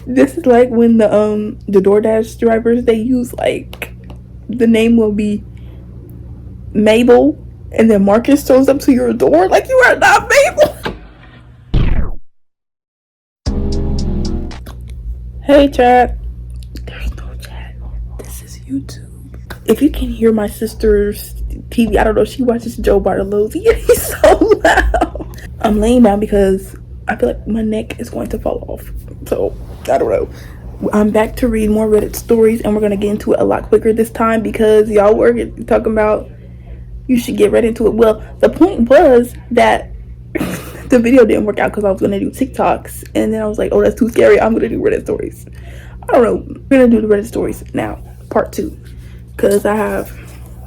This is like when the DoorDash drivers, they use like the name will be Mabel, and then Marcus shows up to your door like you are not Mabel. Hey chat. There's no chat. This is YouTube. If you can hear my sister's TV, I don't know, she watches Joe Bartolozzi and he's so loud. I'm laying down because I feel like my neck is going to fall off. So, I don't know. I'm back to read more Reddit stories, and we're going to get into it a lot quicker this time because y'all were talking about you should get right into it. Well, the point was that the video didn't work out because I was going to do TikToks, and then I was like, oh, that's too scary. I'm going to do Reddit stories. I don't know. We're going to do the Reddit stories now, part 2. Because I have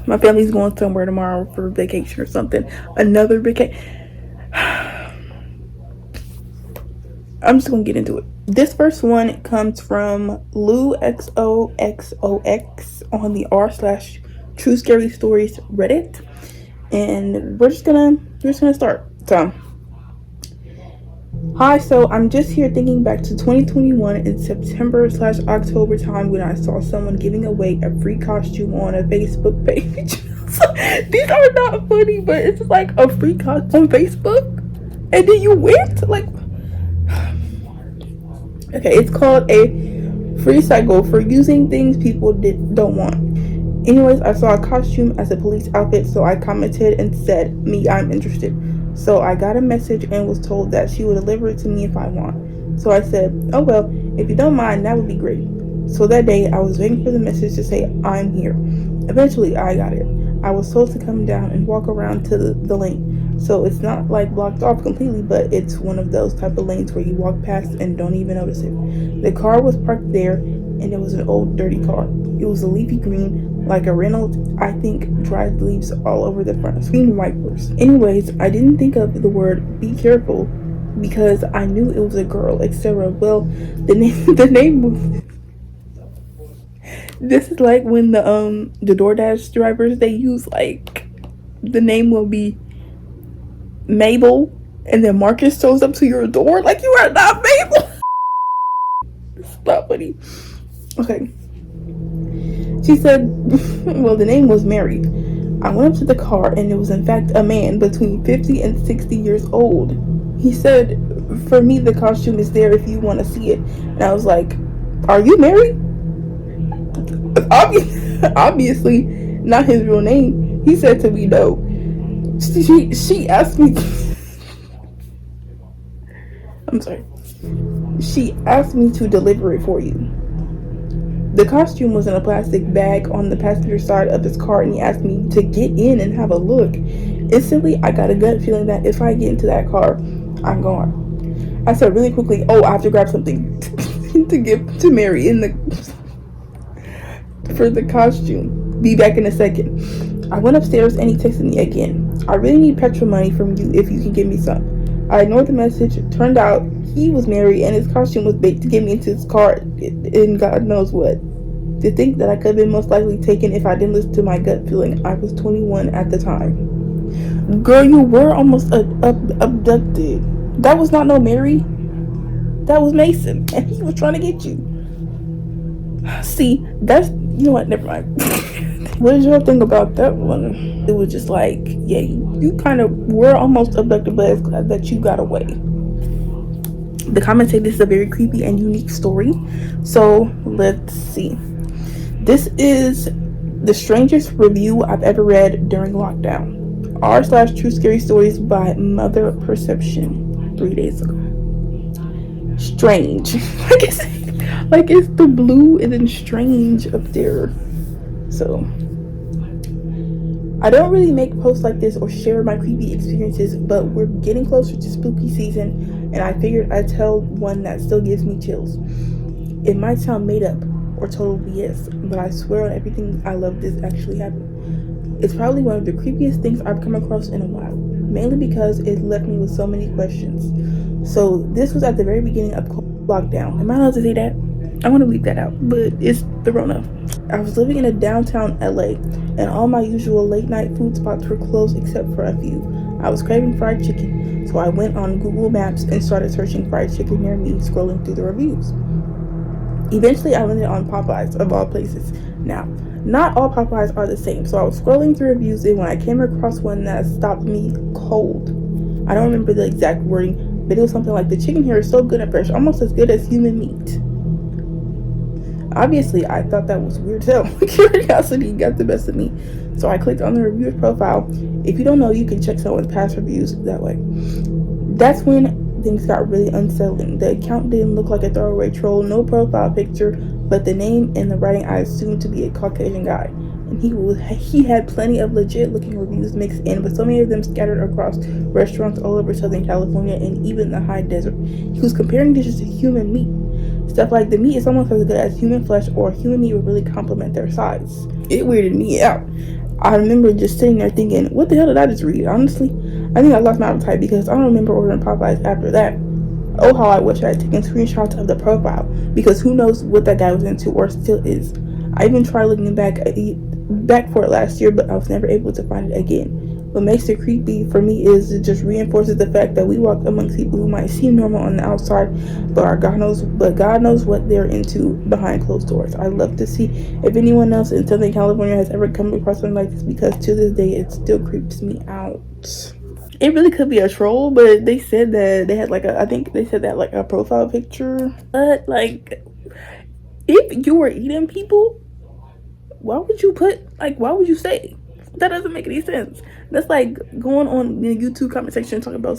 my family's going somewhere tomorrow for vacation or something. Another vacation. I'm just gonna get into it. This first one comes from LouXOXOX on the r/True Scary Stories Reddit, and we're just gonna start. So, hi. So I'm just here thinking back to 2021 in September/October time when I saw someone giving away a free costume on a Facebook page. So, these are not funny, but it's just like a free costume on Facebook, and then you went like. Okay, it's called a free cycle for using things people don't want. Anyways, I saw a costume as a police outfit, so I commented and said, me, I'm interested. So I got a message and was told that she would deliver it to me if I want. So I said, oh well, if you don't mind, that would be great. So that day, I was waiting for the message to say, I'm here. Eventually, I got it. I was told to come down and walk around to the lane. So it's not like blocked off completely, but it's one of those type of lanes where you walk past and don't even notice it. The car was parked there, and it was an old dirty car. It was a leafy green, like a Renault, I think, dried leaves all over the front, screen wipers. Anyways, I didn't think of the word be careful because I knew it was a girl, etc. Well, the name was... This is like when the DoorDash drivers, they use like the name will be Mabel, and then Marcus shows up to your door like you are not Mabel. It's not funny. Okay. She said, well, the name was Mary. I went up to the car, and it was in fact a man between 50 and 60 years old. He said, for me, the costume is there if you want to see it. And I was like, are you Mary? Obviously, not his real name. He said to me, no. She asked me. I'm sorry. She asked me to deliver it for you. The costume was in a plastic bag on the passenger side of his car, and he asked me to get in and have a look. Instantly, I got a gut feeling that if I get into that car, I'm gone. I said really quickly, oh, I have to grab something to give to Mary for the costume. Be back in a second. I went upstairs and he texted me again. I really need petrol money from you if you can give me some. I ignored the message. Turned out he was married and his costume was baked to get me into his car and God knows what. To think that I could have been most likely taken if I didn't listen to my gut feeling. I was 21 at the time. Girl, you were almost abducted. That was not no Mary. That was Mason, and he was trying to get you. See, that's, you know what, never mind. What did y'all think about that one? It was just like, yeah, you kind of were almost abducted, but it's glad that you got away. The comments say this is a very creepy and unique story. So let's see. This is the strangest review I've ever read during lockdown. r/True Scary Stories by Mother Perception 3 days ago. Strange. like it's the blue and then strange up there. So I don't really make posts like this or share my creepy experiences, but we're getting closer to spooky season, and I figured I'd tell one that still gives me chills. It might sound made up or total BS, but I swear on everything I love this actually happened. It's probably one of the creepiest things I've come across in a while, mainly because it left me with so many questions. So this was at the very beginning of lockdown. Am I allowed to say that? I want to leave that out, but it's the Rona. I was living in a downtown LA, and all my usual late night food spots were closed except for a few. I was craving fried chicken, so I went on Google Maps and started searching fried chicken near me, scrolling through the reviews. Eventually, I landed on Popeyes, of all places. Now, not all Popeyes are the same, so I was scrolling through reviews, and when I came across one that stopped me cold, I don't remember the exact wording, but it was something like, the chicken here is so good and fresh, almost as good as human meat. Obviously, I thought that was weird too. Curiosity got the best of me. So I clicked on the reviewer's profile. If you don't know, you can check someone's past reviews that way. That's when things got really unsettling. The account didn't look like a throwaway troll, no profile picture, but the name and the writing I assumed to be a Caucasian guy. And he had plenty of legit looking reviews mixed in, but so many of them scattered across restaurants all over Southern California and even the high desert. He was comparing dishes to human meat. Stuff like, the meat is almost as good as human flesh, or human meat would really complement their size. It weirded me out. I remember just sitting there thinking, what the hell did I just read? Honestly, I think I lost my appetite because I don't remember ordering Popeyes after that. Oh, how I wish I had taken screenshots of the profile, because who knows what that guy was into or still is. I even tried looking back for it last year, but I was never able to find it again. What makes it creepy for me is it just reinforces the fact that we walk amongst people who might seem normal on the outside, but God knows what they're into behind closed doors. I'd love to see if anyone else in Southern California has ever come across something like this, because to this day it still creeps me out. It really could be a troll, but they said that they had I think they said that like a profile picture. But like, if you were eating people, why would you say? That doesn't make any sense. That's like going on the YouTube comment section and talking about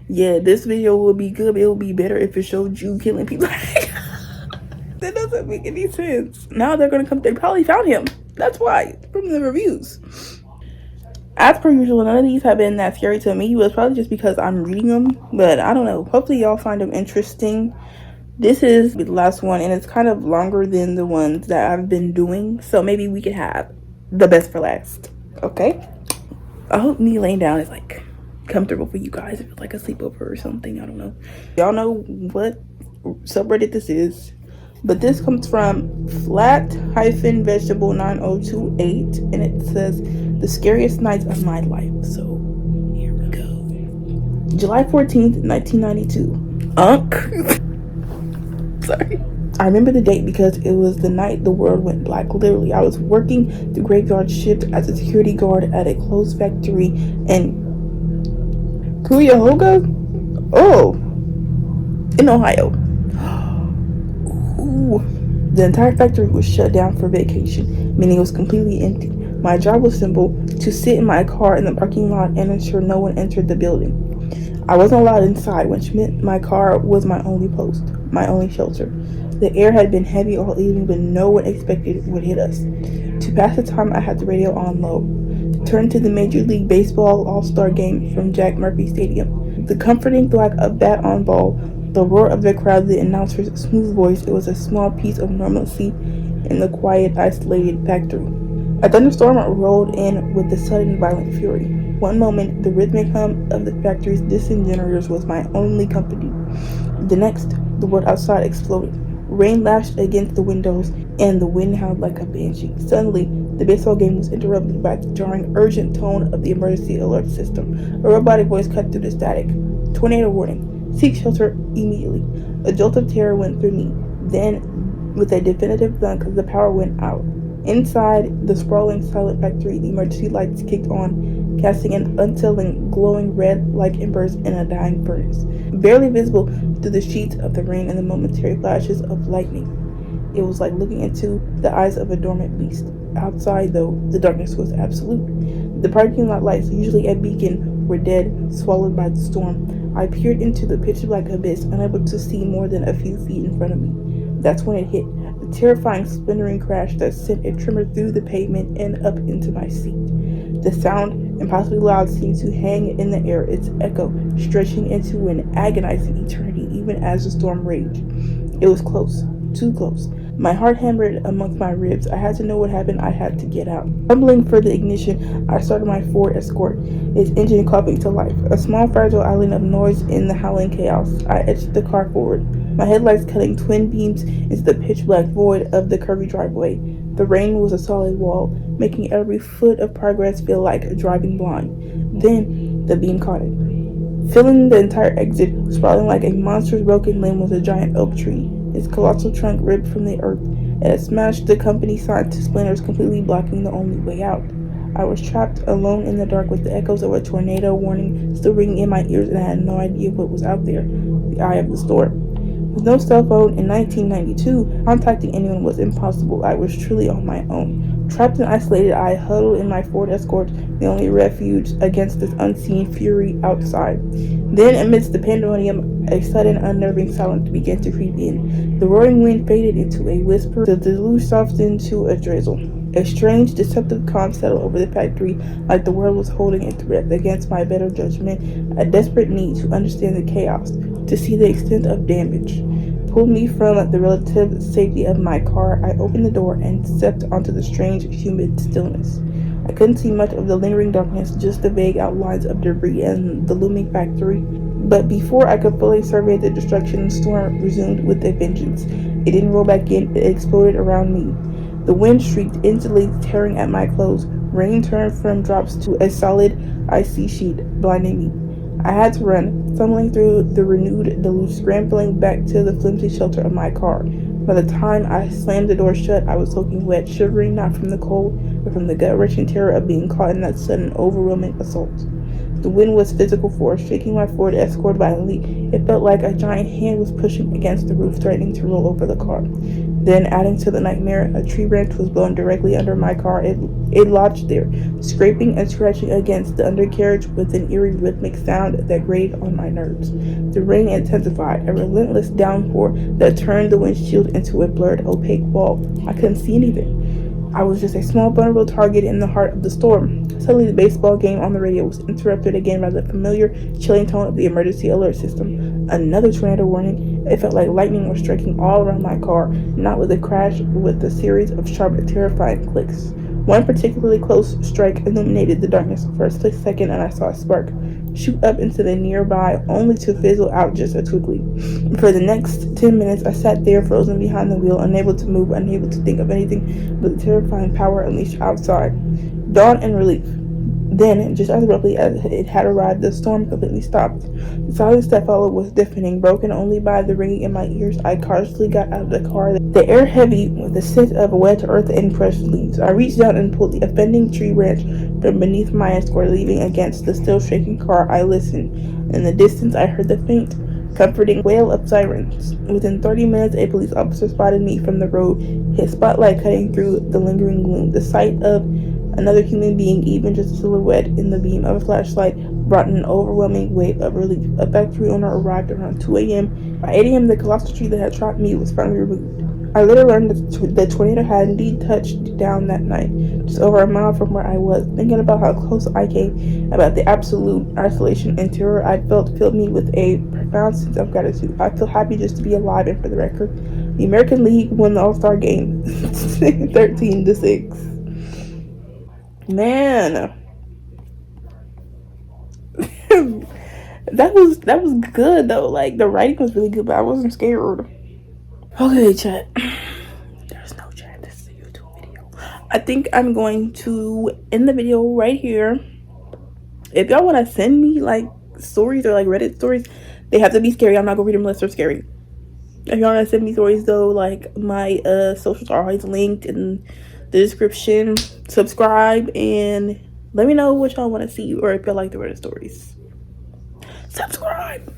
this video will be good, but it will be better if it showed you killing people. That doesn't make any sense. Now they're gonna come, they probably found him. That's why, from the reviews. As per usual, none of these have been that scary to me. It was probably just because I'm reading them, but I don't know. Hopefully y'all find them interesting. This is the last one, and it's kind of longer than the ones that I've been doing, so maybe we can have the best for last. Okay? I hope me laying down is like comfortable for you guys. If it's like a sleepover or something, I don't know. Y'all know what subreddit this is, but this comes from flat-vegetable 9028, and it says, the scariest nights of my life. So here we go. July 14th, 1992. Sorry. I remember the date because it was the night the world went black. Literally, I was working the graveyard shift as a security guard at a clothes factory in Cuyahoga, in Ohio. Ooh. The entire factory was shut down for vacation, meaning it was completely empty. My job was simple: to sit in my car in the parking lot and ensure no one entered the building. I wasn't allowed inside, which meant my car was my only post, my only shelter. The air had been heavy all evening, but no one expected it would hit us. To pass the time, I had the radio on low. Turned to the Major League Baseball All-Star game from Jack Murphy Stadium. The comforting thwack of bat on ball, the roar of the crowd, the announcer's smooth voice. It was a small piece of normalcy in the quiet, isolated factory. A thunderstorm rolled in with a sudden violent fury. One moment, the rhythmic hum of the factory's distant generators was my only company. The next, the world outside exploded. Rain lashed against the windows, and the wind howled like a banshee. Suddenly, the baseball game was interrupted by the jarring, urgent tone of the emergency alert system. A robotic voice cut through the static. Tornado warning. Seek shelter immediately. A jolt of terror went through me. Then, with a definitive thunk, the power went out. Inside the sprawling, silent factory, the emergency lights kicked on, casting an unsettling, glowing red like embers in a dying furnace, barely visible through the sheets of the rain and the momentary flashes of lightning. It was like looking into the eyes of a dormant beast. Outside, though, the darkness was absolute. The parking lot lights, usually a beacon, were dead, swallowed by the storm. I peered into the pitch-black abyss, unable to see more than a few feet in front of me. That's when it hit. A terrifying splintering crash that sent a tremor through the pavement and up into my seat. The sound, impossibly loud, seemed to hang in the air, its echo stretching into an agonizing eternity even as the storm raged. It was close, too close. My heart hammered amongst my ribs. I had to know what happened. I had to get out. Fumbling for the ignition, I started my Ford Escort, its engine coughing to life. A small fragile island of noise in the howling chaos. I edged the car forward, my headlights cutting twin beams into the pitch-black void of the curvy driveway. The rain was a solid wall, making every foot of progress feel like driving blind. Then, the beam caught it. Filling the entire exit, sprawling like a monstrous broken limb, was a giant oak tree. its colossal trunk ripped from the earth. It had smashed the company sign to splinters, completely blocking the only way out. I was trapped alone in the dark with the echoes of a tornado warning still ringing in my ears, and I had no idea what was out there, the eye of the storm. With no cell phone in 1992, contacting anyone was impossible. I was truly on my own. Trapped and isolated, I huddled in my Ford Escort, the only refuge against this unseen fury outside. Then, amidst the pandemonium, a sudden, unnerving silence began to creep in. The roaring wind faded into a whisper, the deluge softened to a drizzle. A strange, deceptive calm settled over the factory, like the world was holding its breath against my better judgment, a desperate need to understand the chaos, to see the extent of damage. Pulled me from the relative safety of my car. I opened the door and stepped onto the strange, humid stillness. I couldn't see much of the lingering darkness, just the vague outlines of debris and the looming factory. But before I could fully survey the destruction, the storm resumed with a vengeance. It didn't roll back in, it exploded around me. The wind shrieked instantly, tearing at my clothes. Rain turned from drops to a solid, icy sheet, blinding me. I had to run, fumbling through the renewed deluge, scrambling back to the flimsy shelter of my car. By the time I slammed the door shut, I was soaking wet, shivering not from the cold, but from the gut-wrenching terror of being caught in that sudden, overwhelming assault. The wind was physical force, shaking my Ford Escort violently. It felt like a giant hand was pushing against the roof, threatening to roll over the car. Then, adding to the nightmare, a tree branch was blown directly under my car. It lodged there, scraping and scratching against the undercarriage with an eerie rhythmic sound that grated on my nerves. The rain intensified, a relentless downpour that turned the windshield into a blurred, opaque wall. I couldn't see anything. I was just a small, vulnerable target in the heart of the storm. Suddenly, the baseball game on the radio was interrupted again by the familiar, chilling tone of the emergency alert system. Another tornado warning. It felt like lightning was striking all around my car, not with a crash, but with a series of sharp, terrifying clicks. One particularly close strike illuminated the darkness for a split second, and I saw a spark shoot up into the nearby, only to fizzle out just as quickly. For the next 10 minutes, I sat there, frozen behind the wheel, unable to move, unable to think of anything but the terrifying power unleashed outside. Dawn and relief. Then, just as abruptly as it had arrived, the storm completely stopped. The silence that followed was deafening, broken only by the ringing in my ears. I cautiously got out of the car, the air heavy with the scent of wet earth and crushed leaves. I reached down and pulled the offending tree branch from beneath my Escort, leaving against the still shaking car. I listened. In the distance, I heard the faint, comforting wail of sirens. Within 30 minutes, a police officer spotted me from the road, his spotlight cutting through the lingering gloom. The sight of another human being, even just a silhouette in the beam of a flashlight, brought an overwhelming wave of relief. A factory owner arrived around 2 a.m. By 8 a.m., the colossal tree that had trapped me was finally removed. I later learned that the tornado had indeed touched down that night, just over a mile from where I was. Thinking about how close I came, about the absolute isolation and terror I felt, filled me with a profound sense of gratitude. I feel happy just to be alive, and for the record, the American League won the All-Star game 13-6. Man, that was good though. Like the writing was really good, but I wasn't scared. Okay, chat. There's no chat. This is a YouTube video. I think I'm going to end the video right here. If y'all want to send me like stories or like Reddit stories, they have to be scary. I'm not gonna read them unless they're scary. If y'all want to send me stories though, like my socials are always linked in the description. Subscribe and let me know what y'all want to see, or if y'all like the Reddit stories. Subscribe.